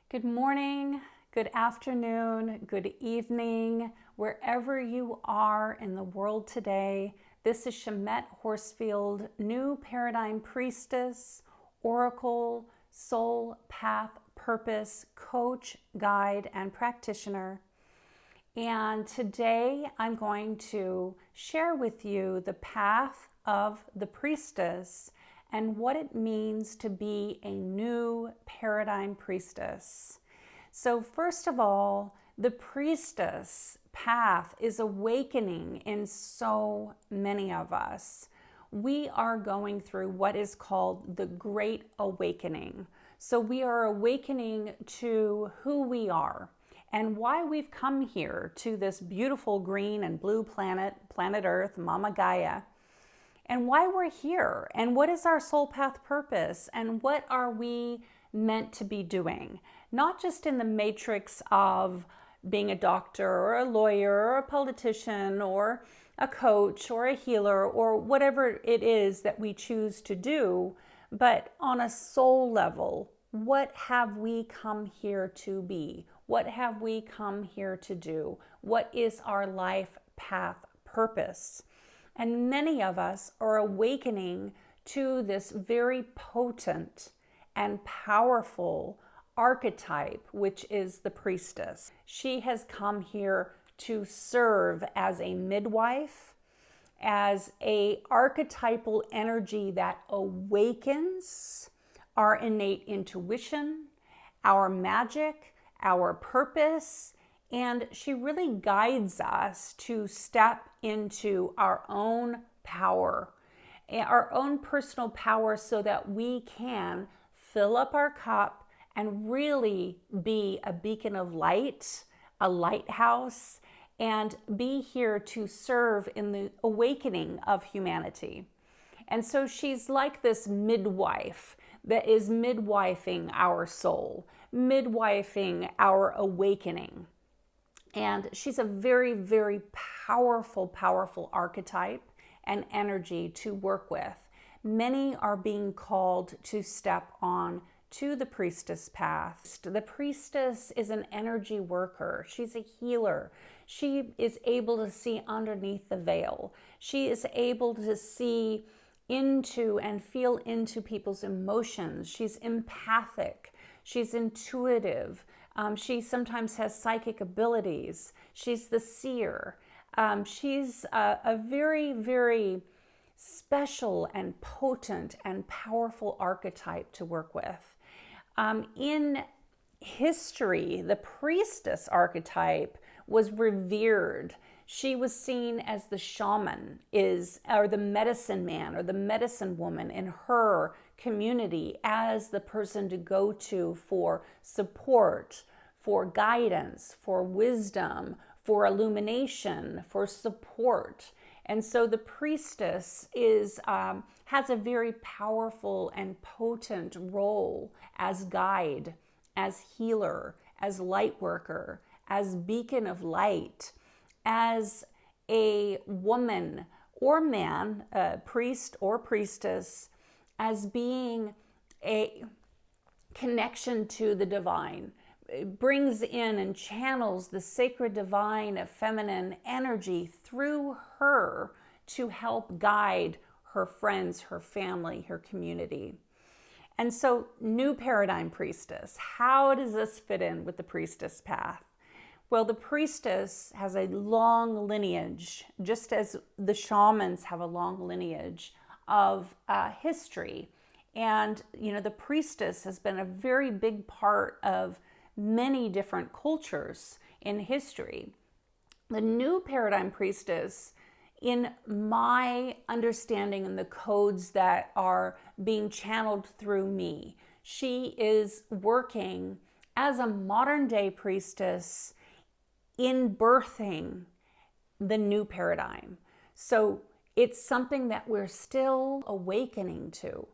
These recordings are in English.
Good morning, good afternoon, good evening, wherever you are in the world today. This is Schamet Horsfield, new Paradigm Priestess, Oracle, Soul Path Purpose Coach, Guide, and Practitioner. And today I'm going to share with you the path of the priestess and what it means to be a new paradigm priestess. So first of all, the priestess path is awakening in so many of us. We are going through what is called the Great Awakening. So we are awakening to who we are and why we've come here to this beautiful green and blue planet Earth, Mama Gaia, and why we're here, and what is our soul path purpose, and what are we meant to be doing, not just in the matrix of being a doctor or a lawyer or a politician or a coach or a healer or whatever it is that we choose to do, but on a soul level. What have we come here to be? What have we come here to do? What is our life path purpose? And many of us are awakening to this very potent and powerful archetype, which is the priestess. She has come here to serve as a midwife, as an archetypal energy that awakens our innate intuition, our magic, our purpose, and she really guides us to step into our own power, our own personal power, so that we can fill up our cup and really be a beacon of light, a lighthouse, and be here to serve in the awakening of humanity. And so she's like this midwife that is midwifing our soul, midwifing our awakening. And she's a very, very powerful, powerful archetype and energy to work with. Many are being called to step on to the priestess path. The priestess is an energy worker. She's a healer. She is able to see underneath the veil. She is able to see into and feel into people's emotions. She's empathic. She's intuitive. She sometimes has psychic abilities. She's the seer. She's a very, very special and potent and powerful archetype to work with. In history, the priestess archetype was revered. She was seen as the shaman or the medicine man or the medicine woman in her community, as the person to go to for support, for guidance, for wisdom, for illumination, for support. And so the priestess has a very powerful and potent role as guide, as healer, as light worker, as beacon of light, as a woman or man, priest or priestess, as being a connection to the divine. It brings in and channels the sacred divine feminine energy through her to help guide her friends, her family, her community. And so, new paradigm priestess, how does this fit in with the priestess path? Well, the priestess has a long lineage, just as the shamans have a long lineage of history. And, the priestess has been a very big part of many different cultures in history. The new paradigm priestess, in my understanding and the codes that are being channeled through me, she is working as a modern day priestess in birthing the new paradigm. So it's something that we're still awakening to.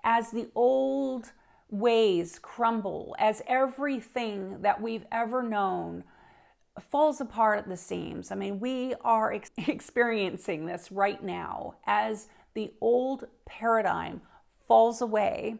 As the old ways crumble, as everything that we've ever known falls apart at the seams. I mean, we are experiencing this right now as the old paradigm falls away.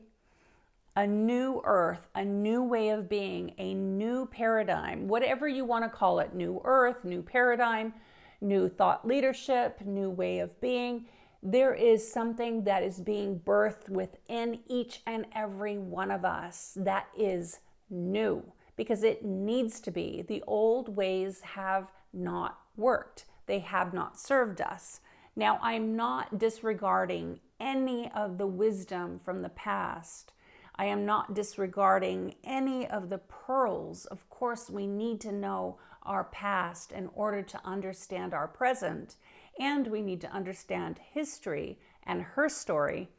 a new earth, a new way of being, a new paradigm, whatever you want to call it, new earth, new paradigm, new thought leadership, new way of being. There is something that is being birthed within each and every one of us that is new, because it needs to be. The old ways have not worked. They have not served us. Now, I'm not disregarding any of the wisdom from the past. I am not disregarding any of the pearls. Of course, we need to know our past in order to understand our present, and we need to understand history and her story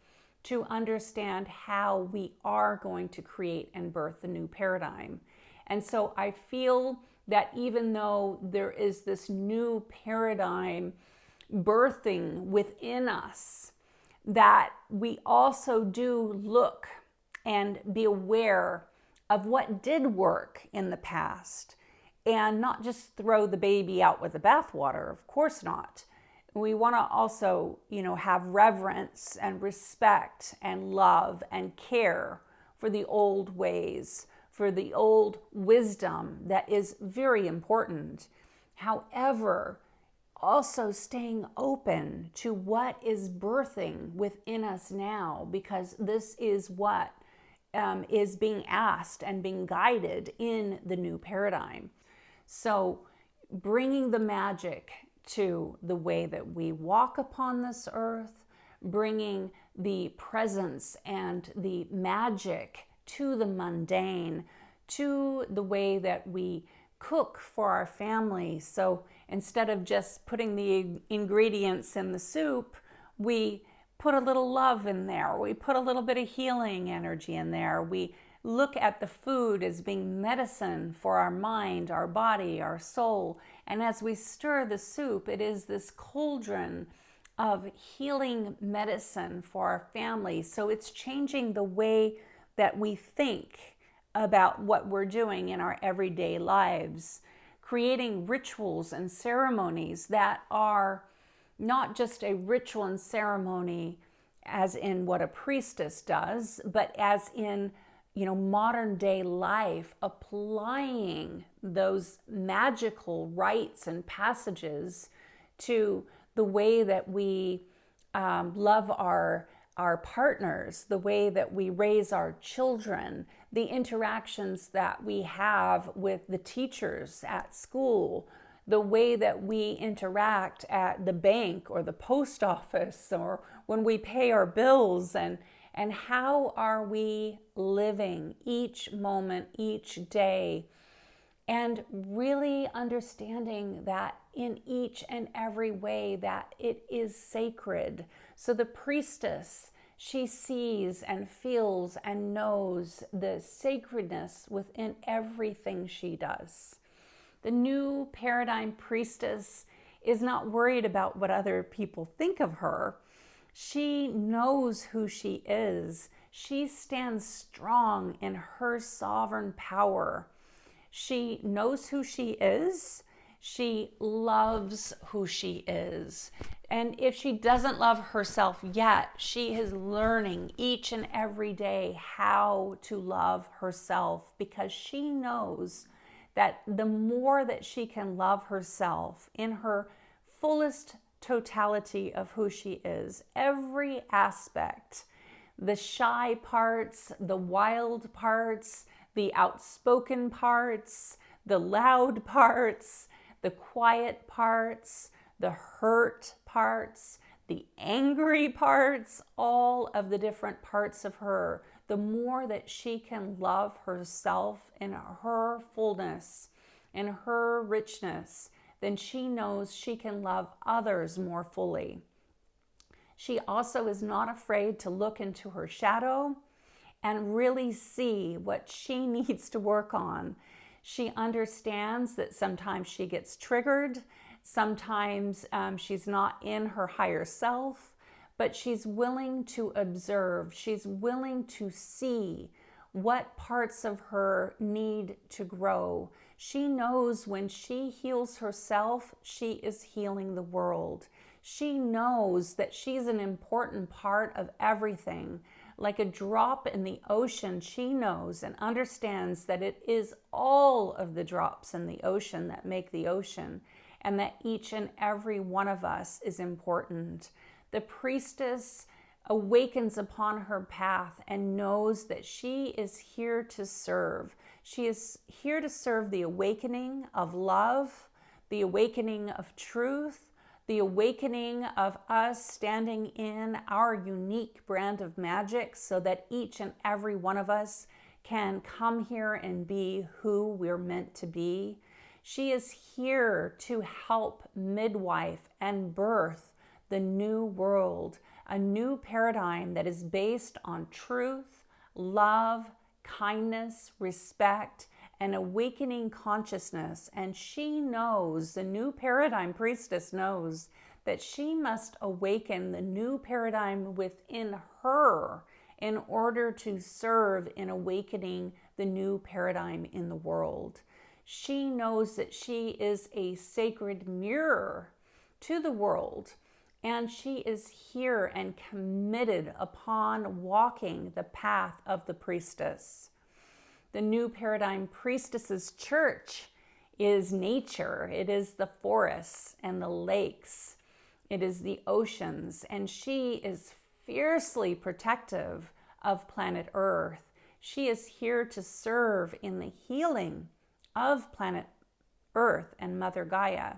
to understand how we are going to create and birth a new paradigm. And so I feel that even though there is this new paradigm birthing within us, that we also do look and be aware of what did work in the past, and not just throw the baby out with the bathwater. Of course not. We want to also, have reverence and respect and love and care for the old ways, for the old wisdom that is very important. However, also staying open to what is birthing within us now, because this is what is being asked and being guided in the new paradigm. So bringing the magic to the way that we walk upon this earth, bringing the presence and the magic to the mundane, to the way that we cook for our family. So instead of just putting the ingredients in the soup, we put a little love in there. We put a little bit of healing energy in there. We look at the food as being medicine for our mind, our body, our soul. And as we stir the soup, it is this cauldron of healing medicine for our family. So it's changing the way that we think about what we're doing in our everyday lives, creating rituals and ceremonies that are not just a ritual and ceremony as in what a priestess does, but as in modern day life, applying those magical rites and passages to the way that we love our partners, the way that we raise our children, the interactions that we have with the teachers at school, the way that we interact at the bank or the post office, or when we pay our bills, and how are we living each moment, each day, and really understanding that in each and every way that it is sacred. So the priestess, she sees and feels and knows the sacredness within everything she does. The new paradigm priestess is not worried about what other people think of her. She knows who she is. She stands strong in her sovereign power. She knows who she is. She loves who she is. And if she doesn't love herself yet, she is learning each and every day how to love herself, because she knows that the more that she can love herself in her fullest totality of who she is, every aspect, the shy parts, the wild parts, the outspoken parts, the loud parts, the quiet parts, the hurt parts, the angry parts, all of the different parts of her, the more that she can love herself in her fullness, in her richness, then she knows she can love others more fully. She also is not afraid to look into her shadow and really see what she needs to work on. She understands that sometimes she gets triggered, sometimes she's not in her higher self, but she's willing to observe. She's willing to see what parts of her need to grow. She knows when she heals herself, she is healing the world. She knows that she's an important part of everything. Like a drop in the ocean, she knows and understands that it is all of the drops in the ocean that make the ocean, and that each and every one of us is important. The priestess awakens upon her path and knows that she is here to serve. She is here to serve the awakening of love, the awakening of truth, the awakening of us standing in our unique brand of magic so that each and every one of us can come here and be who we're meant to be. She is here to help midwife and birth the new world, a new paradigm that is based on truth, love, kindness, respect, and awakening consciousness. And she knows, the new paradigm priestess knows, that she must awaken the new paradigm within her in order to serve in awakening the new paradigm in the world. She knows that she is a sacred mirror to the world, and she is here and committed upon walking the path of the priestess. The new Paradigm Priestesses church is nature. It is the forests and the lakes. It is the oceans. And she is fiercely protective of planet Earth. She is here to serve in the healing of planet Earth and Mother Gaia.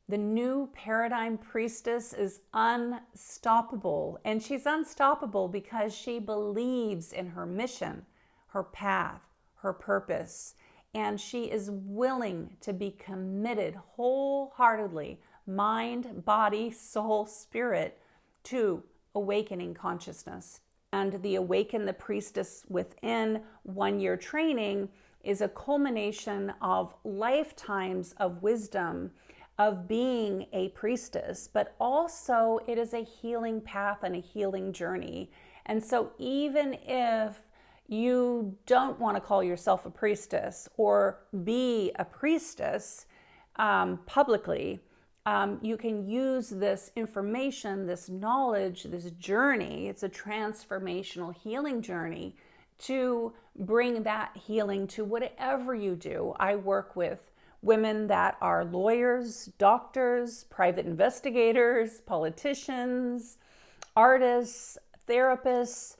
The new Paradigm Priestess is unstoppable, and she's unstoppable because she believes in her mission, her path, her purpose, and she is willing to be committed wholeheartedly, mind, body, soul, spirit, to awakening consciousness. And the Awaken the Priestess Within 1-year training is a culmination of lifetimes of wisdom of being a priestess, but also it is a healing path and a healing journey. And so even if you don't want to call yourself a priestess or be a priestess publicly, you can use this information, this knowledge, this journey. It's a transformational healing journey to bring that healing to whatever you do. I work with women that are lawyers, doctors, private investigators, politicians, artists, therapists,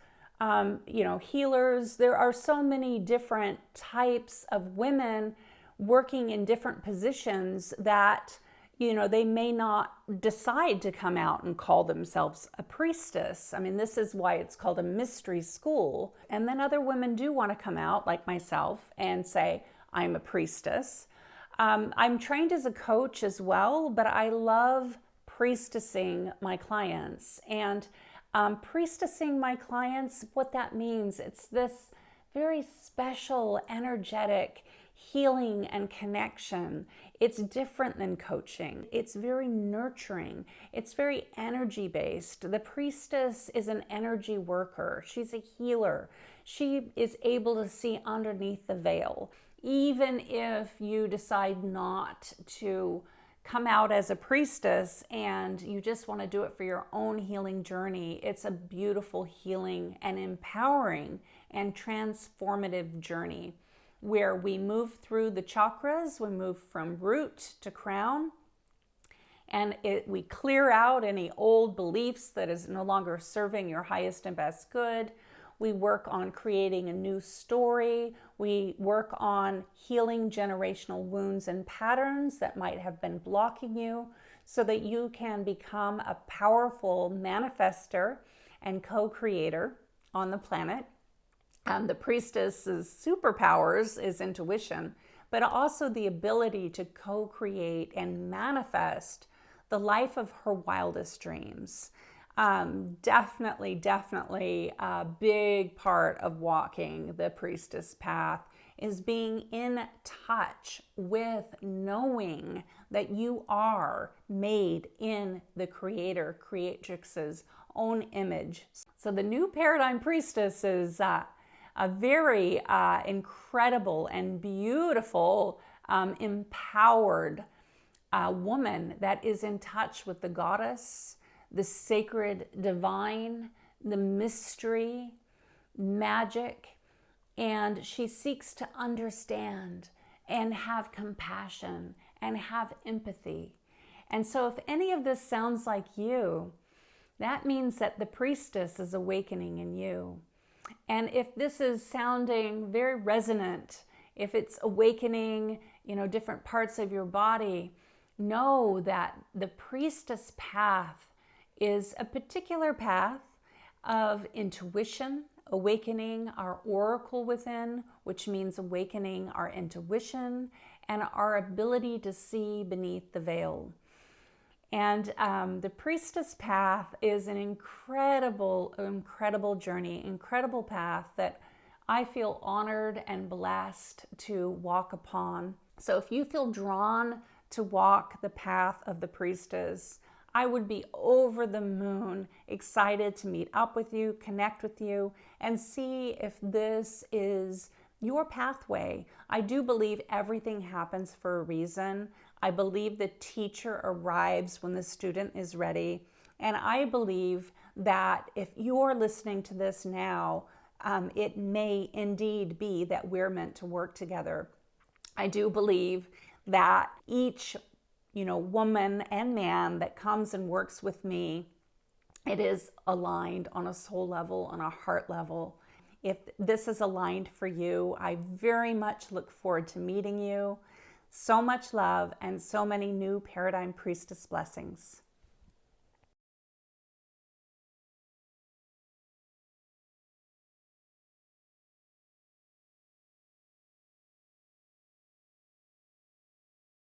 healers. There are so many different types of women working in different positions that, they may not decide to come out and call themselves a priestess. I mean, this is why it's called a mystery school. And then other women do want to come out, like myself, and say, I'm a priestess. I'm trained as a coach as well, but I love priestessing my clients. And priestessing my clients, what that means, it's this very special, energetic healing and connection. It's different than coaching. It's very nurturing. It's very energy-based. The priestess is an energy worker. She's a healer. She is able to see underneath the veil. Even if you decide not to come out as a priestess and you just want to do it for your own healing journey, it's a beautiful healing and empowering and transformative journey where we move through the chakras, we move from root to crown, and we clear out any old beliefs that is no longer serving your highest and best good. We work on creating a new story. We work on healing generational wounds and patterns that might have been blocking you so that you can become a powerful manifester and co-creator on the planet. The priestess's superpowers is intuition, but also the ability to co-create and manifest the life of her wildest dreams. Definitely a big part of walking the priestess path is being in touch with knowing that you are made in the creator, creatrix's own image. So the new Paradigm Priestess is a very incredible and beautiful, empowered woman that is in touch with the goddess, the sacred divine, the mystery, magic, and she seeks to understand and have compassion and have empathy. And so if any of this sounds like you, that means that the priestess is awakening in you. And if this is sounding very resonant, if it's awakening, different parts of your body, know that the priestess path is a particular path of intuition, awakening our oracle within, which means awakening our intuition and our ability to see beneath the veil. And the priestess path is an incredible, incredible journey, incredible path that I feel honored and blessed to walk upon. So if you feel drawn to walk the path of the priestess, I would be over the moon excited to meet up with you, connect with you, and see if this is your pathway. I do believe everything happens for a reason. I believe the teacher arrives when the student is ready. And I believe that if you're listening to this now, it may indeed be that we're meant to work together. I do believe that each woman and man that comes and works with me, it is aligned on a soul level, on a heart level. If this is aligned for you, I very much look forward to meeting you. So much love and so many new Paradigm Priestess blessings.